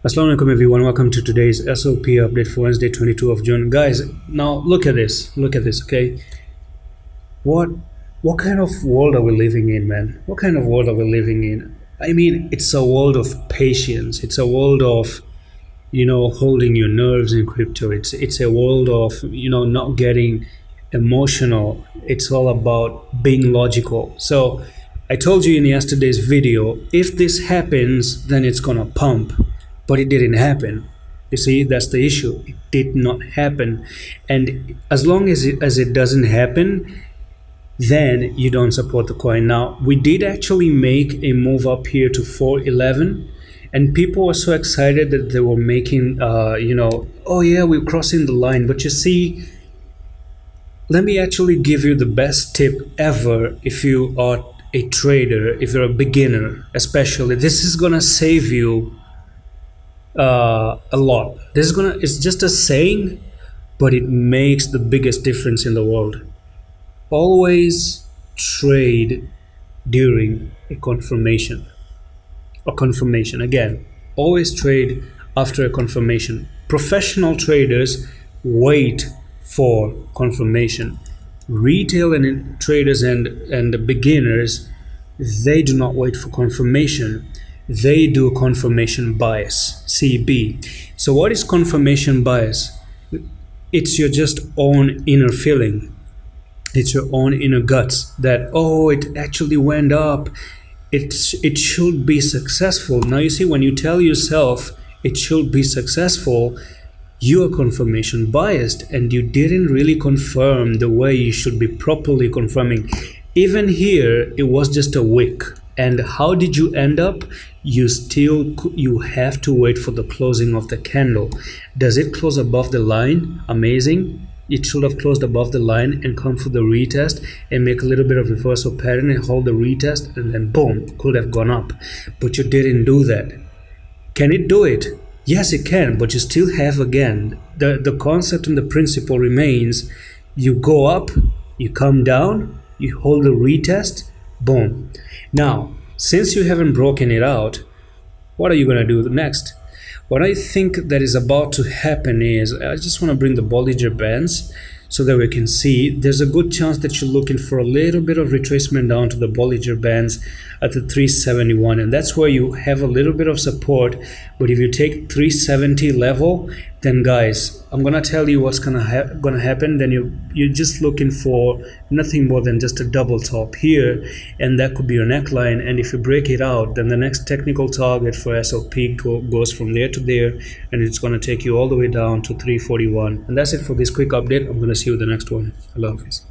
Assalamu alaikum everyone, welcome to today's SOP update for Wednesday 22 of June. Guys, now look at this, okay? What kind of world are we living in, man? What kind of world are we living in? I mean, it's a world of patience. It's a world of, holding your nerves in crypto. It's a world of, not getting emotional. It's all about being logical. So I told you in yesterday's video, if this happens, then it's gonna pump. But it didn't happen. You see, that's the issue. It did not happen. And as long as it doesn't happen, then you don't support the coin. Now, we did actually make a move up here to 411, and people were so excited that they were making, oh yeah, we're crossing the line. But you see, let me actually give you the best tip ever if you are a trader, if you're a beginner especially. This is gonna save you a lot. It's just a saying, but it makes the biggest difference in the world. Always trade during a confirmation. Again, always trade after a confirmation. Professional traders wait for confirmation. Retail and traders and the beginners, they do not wait for confirmation. They do confirmation bias, CB. So what is confirmation bias? It's your just own inner feeling. It's your own inner guts that, oh, it actually went up. It should be successful. Now you see, when you tell yourself it should be successful, you are confirmation biased and you didn't really confirm the way you should be properly confirming. Even here, it was just a wick. And how did you end up? You have to wait for the closing of the candle. Does it close above the line? Amazing. It should have closed above the line and come for the retest and make a little bit of reversal pattern and hold the retest, and then boom, could have gone up. But you didn't do that. Can it do it? Yes, it can, but you still have, again, the concept and the principle remains. You go up, you come down, you hold the retest, boom. Now, since you haven't broken it out, what are you going to do next? What I think that is about to happen is, I just want to bring the Bollinger Bands so that we can see. There's a good chance that you're looking for a little bit of retracement down to the Bollinger Bands at the 371, and that's where you have a little bit of support. But if you take 370 level, then guys, I'm gonna tell you what's gonna happen. Then you're just looking for nothing more than just a double top here, and that could be your neckline. And if you break it out, then the next technical target for SOP goes from there to there, and it's gonna take you all the way down to 341. And that's it for this quick update. I'm gonna see you in the next one. Allah Hafiz.